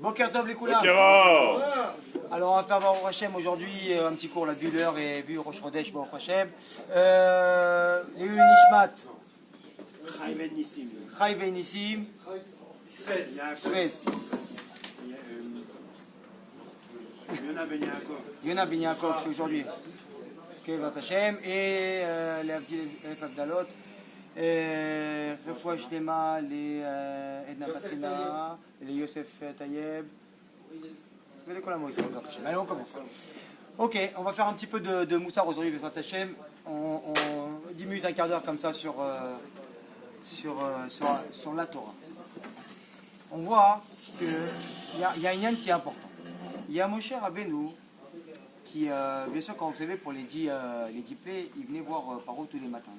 Boker Tov les Koulam. Alors on va faire Baruch Hashem aujourd'hui un petit cours, la vu l'heure et vu Rosh Chodesh Baruch Hashem. Les Nishmat. Chai Ben Nissim. 13. Yona Ben Yaakov, c'est aujourd'hui. Baruch Hashem. Et les Avdalot. Refoua Shlema, les Edna Patrina, les Yosef Tayeb. Allez, on commence. Ok, on va faire un petit peu de moussard aujourd'hui, Bezrat Hashem. On 10 minutes, un quart d'heure comme ça sur la Torah. On voit qu'il y a un yann qui est important. Il y a Moshe Rabbeinu qui, bien sûr, quand vous savez, pour les 10 plaies, il venait voir Paro tous les matins.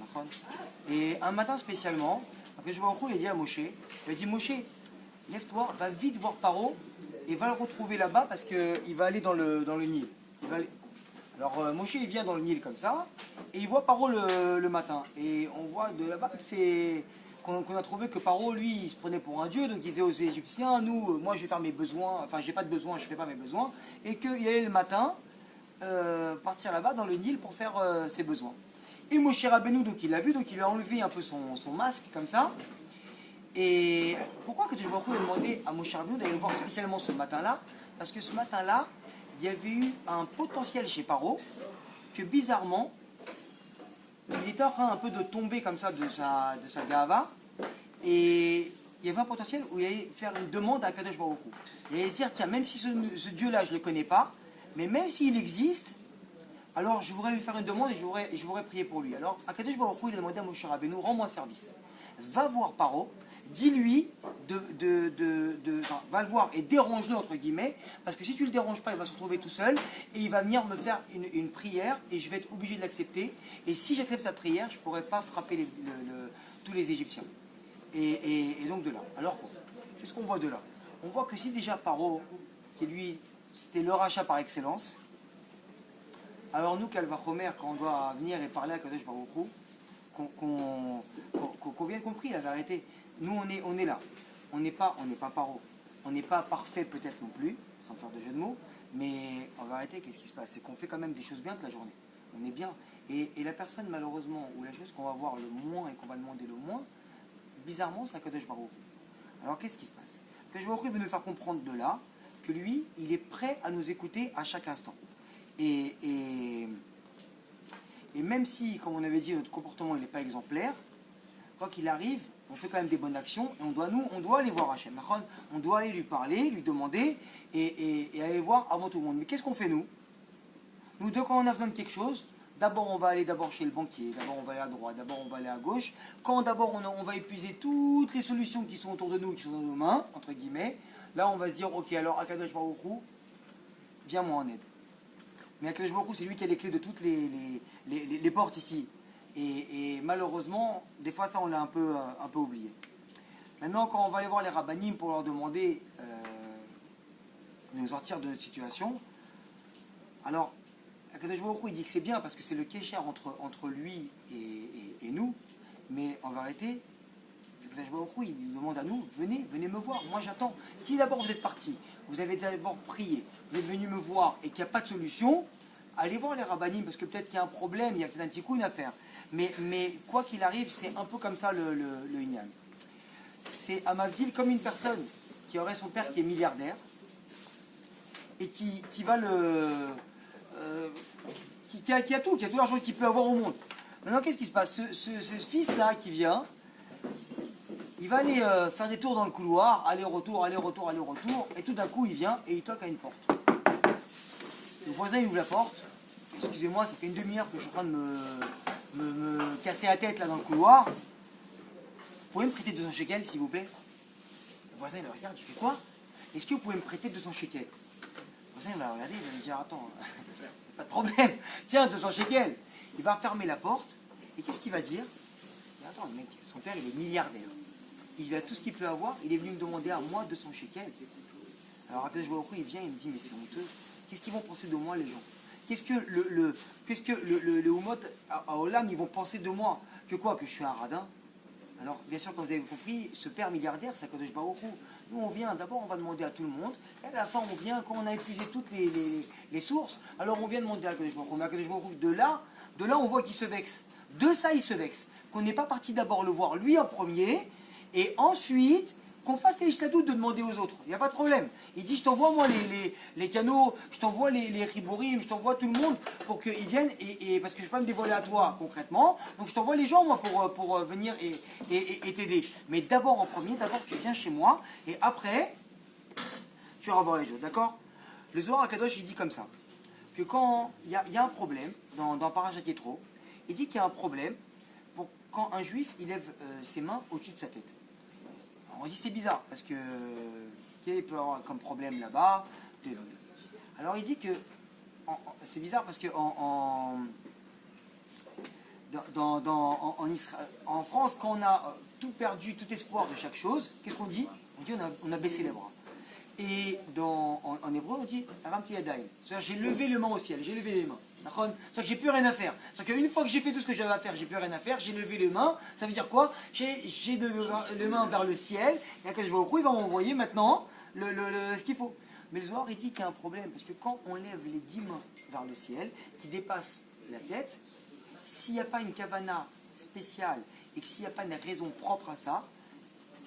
Et un matin spécialement, après je vois il a dit à Moshe, il a dit Moshe, lève-toi, va vite voir Paro et va le retrouver là-bas parce qu'il va aller dans le Nil. Alors Moshe il vient dans le Nil comme ça et il voit Paro le matin. Et on voit de là-bas qu'on a trouvé que Paro, lui, il se prenait pour un dieu, donc il disait aux Égyptiens, moi je vais faire mes besoins, enfin j'ai pas de besoins, je fais pas mes besoins, et qu'il allait le matin partir là-bas dans le Nil pour faire ses besoins. Et Moshe Rabbeinu, donc il l'a vu, donc il lui a enlevé un peu son masque comme ça. Et pourquoi que Dieu Baruch Hu a demandé à Moshe Rabbeinu d'aller le voir spécialement ce matin-là? Parce que ce matin-là, il y avait eu un potentiel chez Paro que bizarrement, il était en train un peu de tomber comme ça de sa gava. Et il y avait un potentiel où il allait faire une demande à Kadosh Baruch Hu. Il allait se dire, tiens, même si ce Dieu-là, je ne le connais pas, mais même s'il existe, alors je voudrais lui faire une demande et je voudrais prier pour lui. Alors, Akadosh Baruch Hu, il a demandé à Moshe Rabbeinu, rends-moi un service. Va voir Paro, dis-lui, va le voir et dérange-le, entre guillemets, parce que si tu ne le déranges pas, il va se retrouver tout seul et il va venir me faire une prière et je vais être obligé de l'accepter. Et si j'accepte sa prière, je ne pourrai pas frapper tous les Égyptiens. Et donc de là. Alors quoi? Qu'est-ce qu'on voit de là? On voit que si déjà Paro, qui lui, c'était le rachat par excellence, alors nous, Kalvachomer, quand on doit venir et parler à Kadosh Baruch Hu, qu'on vienne compris la vérité. Nous, on est là. On n'est pas Paro. On n'est pas parfait peut-être non plus, sans faire de jeu de mots, mais en vérité, qu'est-ce qui se passe? C'est qu'on fait quand même des choses bien toute la journée. On est bien. Et la personne, malheureusement, ou la chose qu'on va voir le moins et qu'on va demander le moins, bizarrement, c'est à Kadosh Baruch Hu. Alors, qu'est-ce qui se passe? Kadosh Baruch Hu veut nous faire comprendre de là que lui, il est prêt à nous écouter à chaque instant. Et même si, comme on avait dit, notre comportement n'est pas exemplaire, quoi qu'il arrive, on fait quand même des bonnes actions et on doit aller voir Hachem. On doit aller lui parler, lui demander et aller voir avant tout le monde. Mais qu'est-ce qu'on fait nous? Nous, quand on a besoin de quelque chose, d'abord on va aller chez le banquier, d'abord on va aller à droite, d'abord on va aller à gauche. Quand d'abord on va épuiser toutes les solutions qui sont autour de nous, qui sont dans nos mains, entre guillemets, là on va se dire, ok, alors Akadosh Baruch Hu, viens-moi en aide. Mais Akadosh Baruch Hu, c'est lui qui a les clés de toutes les portes ici. Et malheureusement, des fois ça on l'a un peu oublié. Maintenant, quand on va aller voir les rabbanim pour leur demander de nous sortir de cette situation, alors Akadosh Baruch Hu, il dit que c'est bien parce que c'est le kécher entre lui et nous, mais en vérité, Akadosh Baruch Hu, il demande à nous, venez me voir, moi j'attends. Si d'abord vous êtes parti, vous avez d'abord prié, vous êtes venu me voir et qu'il n'y a pas de solution, allez voir les rabbanim parce que peut-être qu'il y a un problème, il y a peut-être un tikkun à faire. Mais quoi qu'il arrive, c'est un peu comme ça le Inyan. C'est à Mavdil comme une personne qui aurait son père qui est milliardaire et qui va qui a tout l'argent qu'il peut avoir au monde. Maintenant, qu'est-ce qui se passe? Ce fils-là qui vient, il va aller faire des tours dans le couloir, aller-retour, et tout d'un coup, il vient et il toque à une porte. Le voisin, il ouvre la porte. Excusez-moi, ça fait une demi-heure que je suis en train de me casser la tête là dans le couloir. Vous pouvez me prêter 200 shekels, s'il vous plaît? Le voisin, il le regarde, il fait quoi? Est-ce que vous pouvez me prêter 200 shekels? Le voisin, il va regarder, il va lui dire, attends, pas de problème, tiens, 200 shekels. Il va fermer la porte, et qu'est-ce qu'il va dire? Attends, le mec, son père, il est milliardaire. Il a tout ce qu'il peut avoir, il est venu me demander à moi 200 shekels. Alors, à Akadosh Baruch Hu, il vient, il me dit, mais c'est honteux. Qu'est-ce qu'ils vont penser de moi, les gens? Qu'est-ce que le Humot à Olam, ils vont penser de moi? Que quoi? Que je suis un radin? Alors, bien sûr, comme vous avez compris, ce père milliardaire, c'est Akadosh Baruch Hu. Nous, on vient, d'abord, on va demander à tout le monde. Et à la fin, on vient, quand on a épuisé toutes les sources, alors on vient demander à Kadosh Baruch Hu. Mais Kadosh Baruch Hu, de là, on voit qu'il se vexe. De ça, il se vexe. Qu'on n'est pas parti d'abord le voir lui en premier, et ensuite qu'on fasse les ishtadout de demander aux autres. Il n'y a pas de problème. Il dit, je t'envoie moi les canaux, je t'envoie les ribourim, je t'envoie tout le monde pour qu'ils viennent, et parce que je ne vais pas me dévoiler à toi concrètement, donc je t'envoie les gens moi pour venir et t'aider. Mais d'abord en premier, d'abord tu viens chez moi, et après, tu vas voir les autres, d'accord? Le Zohar HaKadosh, il dit comme ça, que quand il y a un problème, dans Parashat Yetro, il dit qu'il y a un problème pour quand un juif il lève ses mains au-dessus de sa tête. Alors on dit c'est bizarre, parce que quel peut avoir comme problème là-bas? Alors il dit que c'est bizarre parce que en France, quand on a tout perdu, tout espoir de chaque chose, qu'est-ce qu'on dit? On dit on a baissé les bras. Et en hébreu, on dit Aramti Yadayim. C'est-à-dire j'ai levé les mains au ciel, j'ai levé les mains. C'est-à-dire que j'ai plus rien à faire. C'est-à-dire qu'une fois que j'ai fait tout ce que j'avais à faire, j'ai plus rien à faire, j'ai levé les mains. Ça veut dire quoi? J'ai les mains vers le ciel, et quand je vais au il va m'envoyer maintenant ce qu'il faut. Mais le Zohar, il dit qu'il y a un problème, parce que quand on lève les 10 mains vers le ciel, qui dépassent la tête, s'il n'y a pas une kavana spéciale, et que s'il n'y a pas une raison propre à ça,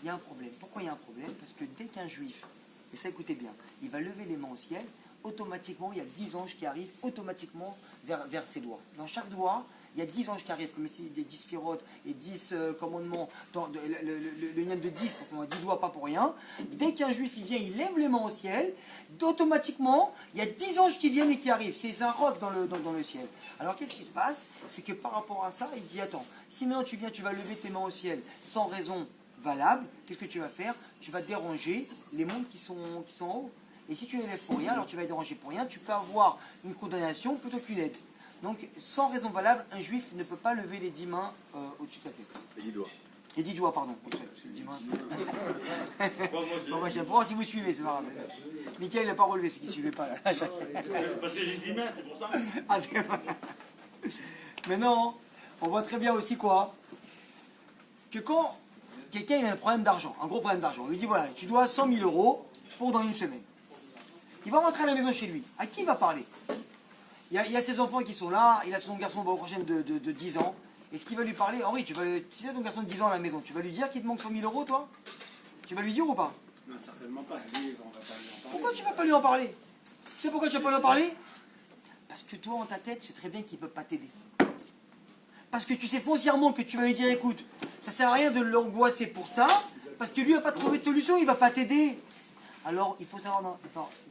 il y a un problème. Pourquoi il y a un problème? Parce que dès qu'un juif, et ça écoutez bien, il va lever les mains au ciel, automatiquement, il y a 10 anges qui arrivent automatiquement vers ses doigts. Dans chaque doigt, il y a 10 anges qui arrivent, comme ici, des 10 sphirotes et 10 commandements, le lien de 10, pour qu'on a 10 doigts, pas pour rien. Dès qu'un juif, il vient, il lève les mains au ciel, automatiquement, il y a 10 anges qui viennent et qui arrivent. C'est un roc dans le ciel. Alors, qu'est-ce qui se passe? C'est que par rapport à ça, il dit, attends, si maintenant tu viens, tu vas lever tes mains au ciel sans raison valable, qu'est-ce que tu vas faire? Tu vas déranger les mondes qui sont en haut. Et si tu les lèves pour rien, alors tu vas les déranger pour rien, tu peux avoir une condamnation plutôt qu'une aide. Donc, sans raison valable, un juif ne peut pas lever les 10 mains au-dessus de sa tête. Les 10 doigts. Les 10 doigts, pardon. Les 10 mains. Bon, moi, j'aime pas si vous suivez, c'est pas grave. Mickaël n'a pas relevé ce qu'il ne suivait pas. Là. Parce que j'ai 10 mains, c'est pour ça. Ah, c'est vrai. Mais non, on voit très bien aussi quoi? Que quand quelqu'un a un problème d'argent, un gros problème d'argent, on lui dit voilà, tu dois 100 000 euros pour dans une semaine. Il va rentrer à la maison chez lui. À qui il va parler? Il y a ses enfants qui sont là, il a son garçon prochain de 10 ans. Est-ce qu'il va lui parler? Henri, tu sais ton garçon de 10 ans à la maison, tu vas lui dire qu'il te manque 100 000 euros, toi? Tu vas lui dire ou pas? Non, certainement pas. Lui, on va pas lui en parler. Pourquoi tu vas pas lui en parler? Tu sais pourquoi tu vas pas lui en parler? Parce que toi, en ta tête, tu sais très bien qu'il ne peut pas t'aider. Parce que tu sais foncièrement que tu vas lui dire, écoute, ça sert à rien de l'angoisser pour ça, parce que lui, il va pas trouver de solution, il va pas t'aider. Alors, il faut savoir,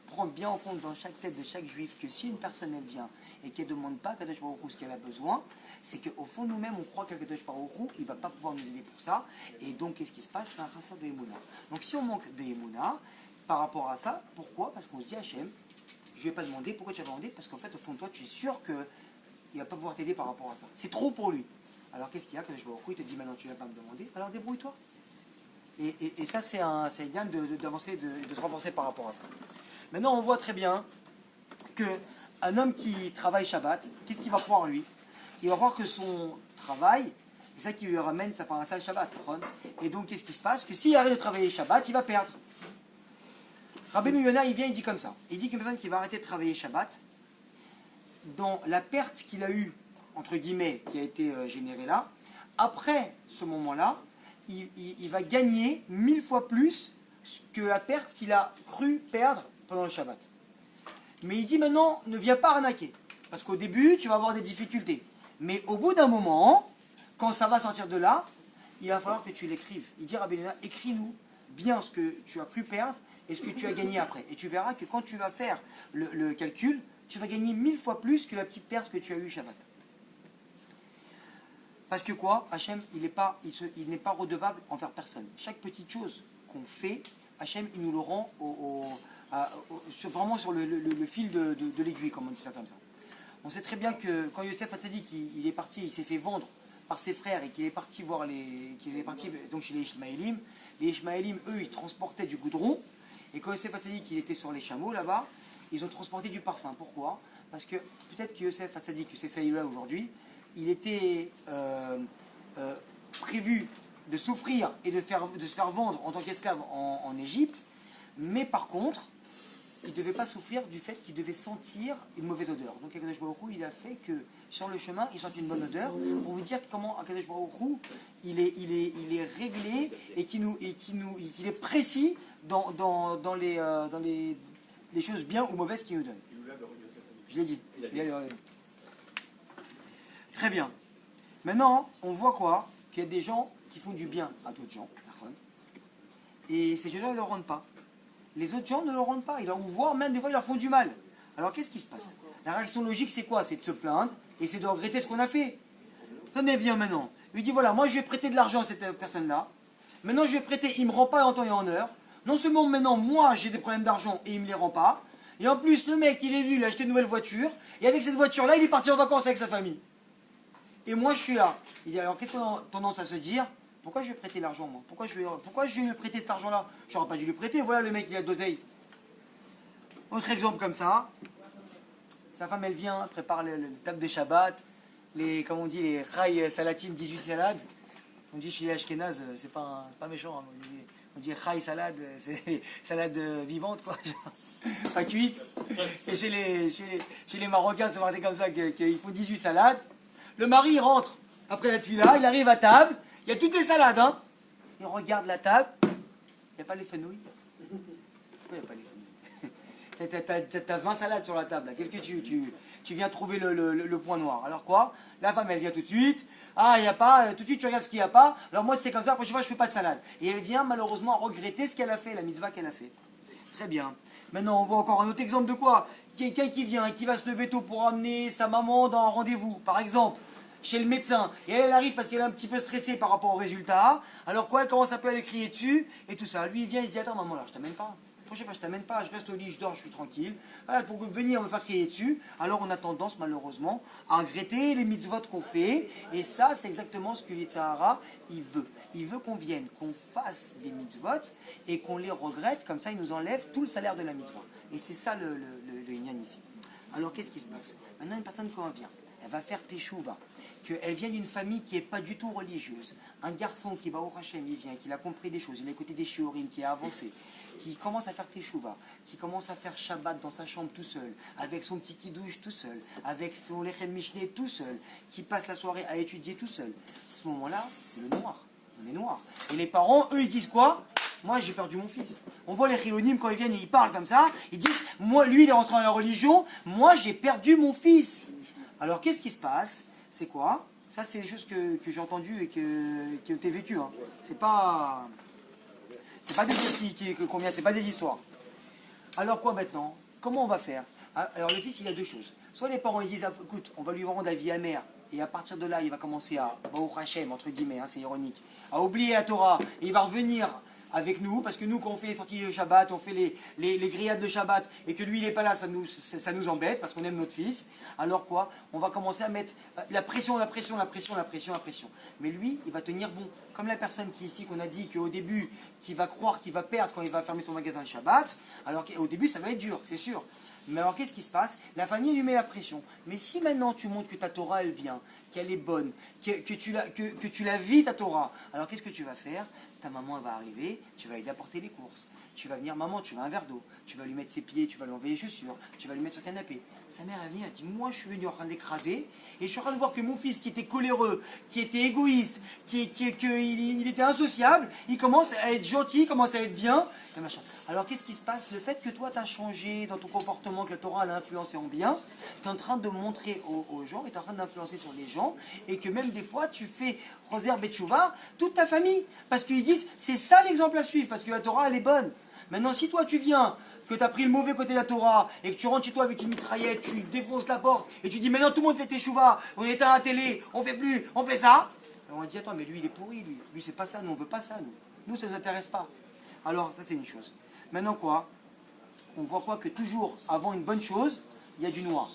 prendre bien en compte dans chaque tête de chaque juif que si une personne elle vient et qu'elle ne demande pas à Kadosh Baruch Hu ce qu'elle a besoin, c'est qu'au fond nous-mêmes on croit qu'Akadosh Baruch Hu il ne va pas pouvoir nous aider pour ça, et donc qu'est-ce qui se passe? C'est un chasseur de Emouna. Donc si on manque de Emouna par rapport à ça, pourquoi? Parce qu'on se dit Hachem, je ne vais pas demander. Pourquoi tu vas demander? Parce qu'en fait au fond de toi tu es sûr qu'il ne va pas pouvoir t'aider par rapport à ça. C'est trop pour lui. Alors qu'est-ce qu'il y a? Kadosh Baruch Hu il te dit maintenant tu ne vas pas me demander, alors débrouille-toi. Et ça c'est bien d'avancer, de se renforcer par rapport à ça. Maintenant, on voit très bien qu'un homme qui travaille Shabbat, qu'est-ce qu'il va croire lui? Il va croire que son travail, c'est ça qui lui ramène sa parasha Shabbat. Et donc, qu'est-ce qui se passe? Que s'il arrête de travailler Shabbat, il va perdre. Rabbeinu Yonah, il vient, il dit comme ça. Il dit qu'une personne qui va arrêter de travailler Shabbat, dans la perte qu'il a eue, entre guillemets, qui a été générée là, après ce moment-là, il va gagner 1000 fois plus que la perte qu'il a cru perdre pendant le Shabbat. Mais il dit maintenant, ne viens pas arnaquer. Parce qu'au début, tu vas avoir des difficultés. Mais au bout d'un moment, quand ça va sortir de là, il va falloir que tu l'écrives. Il dit Rabbi Yonah, écris-nous bien ce que tu as cru perdre et ce que tu as gagné après. Et tu verras que quand tu vas faire le calcul, tu vas gagner 1000 fois plus que la petite perte que tu as eue Shabbat. Parce que quoi? Hachem, il n'est pas redevable envers personne. Chaque petite chose qu'on fait, Hachem, il nous le rend vraiment sur le fil de l'aiguille, comme on dit ça comme ça. On sait très bien que quand Yosef Hatzadik il est parti, il s'est fait vendre par ses frères et qu'il est parti donc chez les Ishmaélim, eux, ils transportaient du goudron. Et quand Yosef Hatzadik il était sur les chameaux là-bas, ils ont transporté du parfum. Pourquoi? Parce que peut-être que Yosef Hatzadik, que c'est Saïla aujourd'hui, il était prévu de souffrir et de se faire vendre en tant qu'esclave en Égypte, Mais par contre, il ne devait pas souffrir du fait qu'il devait sentir une mauvaise odeur. Donc Akadosh Baruch Hu, il a fait que sur le chemin, il sentait une bonne odeur, pour vous dire comment Akadosh Baruch Hu, il est réglé et qu'il est précis dans les choses bien ou mauvaises qu'il nous donne. Je l'ai dit. Très bien. Maintenant, on voit quoi? Qu'il y a des gens qui font du bien à d'autres gens. Et ces gens-là ne le rendent pas. Les autres gens ne le rendent pas. Ou voire même des fois, ils leur font du mal. Alors qu'est-ce qui se passe? La réaction logique, c'est quoi? C'est de se plaindre et c'est de regretter ce qu'on a fait. Tenez, viens maintenant. Il lui dit, voilà, moi je vais prêter de l'argent à cette personne-là. Maintenant, je vais prêter, il ne me rend pas en temps et en heure. Non seulement maintenant, moi, j'ai des problèmes d'argent et il ne me les rend pas. Et en plus, le mec, il est venu, il a acheté une nouvelle voiture. Et avec cette voiture-là, il est parti en vacances avec sa famille. Et moi, je suis là. Il dit, alors, qu'est-ce qu'on a tendance à se dire? Pourquoi je vais prêter l'argent, moi? Pourquoi je vais lui prêter cet argent-là? Je n'aurais pas dû lui prêter. Voilà, le mec, il a de l'oseille. Autre exemple comme ça. Sa femme, elle vient, prépare le table de Shabbat. Comme on dit, les rails salatines, 18 salades. On dit chez les Ashkénazes, c'est pas méchant. Hein. On dit rail salade, c'est salade vivante, quoi. Pas cuite. Et chez les Marocains, c'est marqué comme ça qu'il faut 18 salades. Le mari, il rentre après la tefila, il arrive à table. Il y a toutes les salades, hein. Il regarde la table. Il n'y a pas les fenouilles. Pourquoi il n'y a pas les fenouilles? T'as 20 salades sur la table. Qu'est-ce que tu viens trouver le point noir? Alors quoi? La femme, elle vient tout de suite. Ah, il n'y a pas. Tout de suite, tu regardes ce qu'il n'y a pas. Alors moi, c'est comme ça. La prochaine fois, je ne fais pas de salade. Et elle vient malheureusement regretter ce qu'elle a fait, la mitzvah qu'elle a fait. Très bien. Maintenant, on voit encore un autre exemple de quoi? Quelqu'un qui vient, qui va se lever tôt pour amener sa maman dans un rendez-vous, par exemple. Chez le médecin, et elle arrive parce qu'elle est un petit peu stressée par rapport au résultat, alors quoi, elle commence un peu à lui crier dessus, et tout ça. Lui, il vient, il se dit, attends maman, là, je t'amène pas. La prochaine fois, je t'amène pas, je reste au lit, je dors, je suis tranquille. Voilà, pour venir me faire crier dessus, alors on a tendance, malheureusement, à regretter les mitzvot qu'on fait, et ça, c'est exactement ce que l'Yitzhara, il veut. Il veut qu'on vienne, qu'on fasse des mitzvot, et qu'on les regrette, comme ça, il nous enlève tout le salaire de la mitzvah. Et c'est ça le inyan ici. Alors, qu'est-ce qui se passe? Maintenant, une personne, quand elle vient, elle va faire teshuva. Qu'elle vient d'une famille qui n'est pas du tout religieuse, un garçon qui va au Hachem, il vient, qui a compris des choses, il a écouté des shiurim, qui a avancé, qui commence à faire teshuva, qui commence à faire Shabbat dans sa chambre tout seul, avec son petit kidouche tout seul, avec son lechem mishneh tout seul, qui passe la soirée à étudier tout seul. À ce moment-là, c'est le noir. On est noir. Et les parents, eux, ils disent quoi? Moi, j'ai perdu mon fils. On voit les chilonim quand ils viennent et ils parlent comme ça, ils disent, moi, lui, il est rentré dans la religion, moi, j'ai perdu mon fils. Alors, qu'est-ce qui se passe? C'est quoi? Ça, c'est des choses que j'ai entendues et qui ont été vécues. Hein. C'est pas des choses c'est pas des histoires. Alors quoi maintenant? Comment on va faire? Alors le fils, il a deux choses. Soit les parents ils disent, écoute, on va lui rendre la vie amère, et à partir de là, il va commencer à, Baruch Hashem, entre guillemets, hein, c'est ironique, à oublier la Torah, et il va revenir avec nous, parce que nous, quand on fait les sorties de Shabbat, on fait les grillades de Shabbat, et que lui, il n'est pas là, ça nous embête, parce qu'on aime notre fils. Alors quoi? On va commencer à mettre la pression. Mais lui, il va tenir bon. Comme la personne qui ici, qu'on a dit qu'au début, qui va croire qu'il va perdre quand il va fermer son magasin le Shabbat, alors qu'au début, ça va être dur, c'est sûr. Mais alors qu'est-ce qui se passe? La famille lui met la pression. Mais si maintenant tu montres que ta Torah elle vient, qu'elle est bonne, que tu la vis ta Torah, alors qu'est-ce que tu vas faire? Ta maman elle va arriver, tu vas aider à porter les courses. Tu vas venir, maman, tu veux un verre d'eau, tu vas lui mettre ses pieds, tu vas lui enlever les chaussures, tu vas lui mettre sur le canapé. Sa mère elle vient, elle dit, moi je suis venu en train d'écraser, et je suis en train de voir que mon fils qui était coléreux, qui était égoïste, il était insociable, il commence à être gentil, il commence à être bien, et machin. Alors qu'est-ce qui se passe? Le fait que toi tu as changé dans ton comportement, que la Torah l'a influencé en bien, tu es en train de montrer aux gens, et tu es en train d'influencer sur les gens, et que même des fois tu fais Roser Betchouva, toute ta famille, parce qu'ils disent, c'est ça l'exemple à suivre, parce que la Torah elle est bonne. Maintenant si toi tu viens, que tu as pris le mauvais côté de la Torah, et que tu rentres chez toi avec une mitraillette, tu défonces la porte, et tu dis maintenant tout le monde fait teshuva, on éteint la télé, on fait plus, on fait ça. Alors on dit attends mais lui il est pourri, lui c'est pas ça, nous on veut pas ça, nous ça nous intéresse pas. Alors ça c'est une chose. Maintenant quoi? On voit quoi? Que toujours avant une bonne chose, il y a du noir.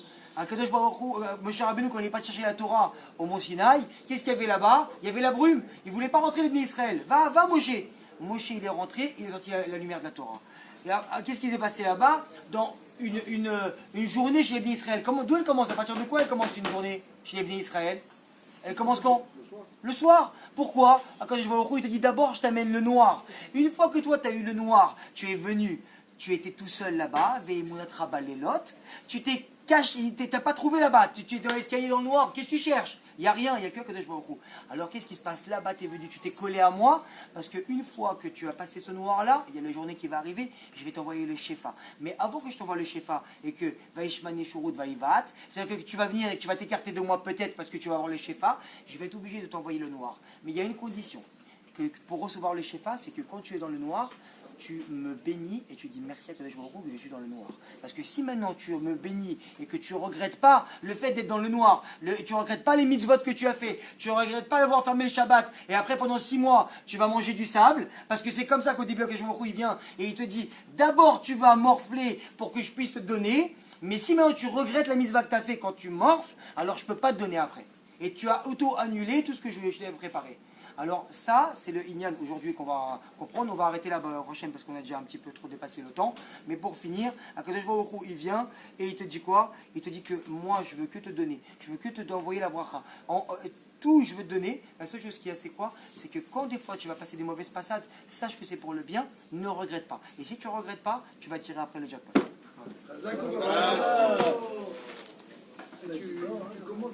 Kadosh Baruch Hu, Moshe Rabbeinu, quand il n'est pas chercher la Torah au mont Sinaï, qu'est-ce qu'il y avait là-bas? Il y avait la brume, il ne voulait pas rentrer les Bnei Israël. Va Moshe. Moshe il est rentré, il est sorti la lumière de la Torah. Qu'est-ce qui s'est passé là-bas? Dans une journée chez les Bnei Israël. D'où elle commence? À partir de quoi elle commence une journée chez les Bnei Israël? Elle commence quand? Le soir. Pourquoi? Quand je vois il te dit d'abord je t'amène le noir. Une fois que toi tu as eu le noir, tu es venu, tu étais tout seul là-bas, tu t'es caché, tu n'as pas trouvé là-bas, tu es dans l'escalier dans le noir, qu'est-ce que tu cherches? Il n'y a rien, il n'y a que Kadosh Baruch Hu. Alors qu'est-ce qui se passe là-bas? Tu es venu, tu t'es collé à moi, parce qu'une fois que tu as passé ce noir-là, il y a la journée qui va arriver, je vais t'envoyer le Shefa. Mais avant que je t'envoie le Shefa et que Vaishman Yeshurut Vaïvat, c'est-à-dire que tu vas venir et que tu vas t'écarter de moi peut-être parce que tu vas avoir le Shefa, je vais être obligé de t'envoyer le noir. Mais il y a une condition. Pour recevoir le Shefa, c'est que quand tu es dans le noir, tu me bénis et tu dis merci à Kadosh Baruch Hu que je suis dans le noir. Parce que si maintenant tu me bénis et que tu ne regrettes pas le fait d'être dans le noir, tu ne regrettes pas les mitzvot que tu as fait, tu ne regrettes pas d'avoir fermé le Shabbat, et après pendant 6 mois tu vas manger du sable, parce que c'est comme ça qu'au début Kadosh Baruch Hu il vient et il te dit d'abord tu vas morfler pour que je puisse te donner, mais si maintenant tu regrettes la mitzvah que tu as fait quand tu morfles, alors je ne peux pas te donner après. Et tu as auto-annulé tout ce que je t'ai préparé. Alors ça, c'est le Inyan aujourd'hui qu'on va comprendre. On va arrêter là la prochaine parce qu'on a déjà un petit peu trop dépassé le temps. Mais pour finir, Akadosh Baruch Hu, il vient et il te dit quoi? Il te dit que moi, je veux que te donner. Je veux que te envoyer la bracha. Tout, je veux te donner. La seule chose qu'il y a, c'est quoi? C'est que quand des fois tu vas passer des mauvaises passades, sache que c'est pour le bien, ne regrette pas. Et si tu ne regrettes pas, tu vas tirer après le jackpot. Voilà. Tu commences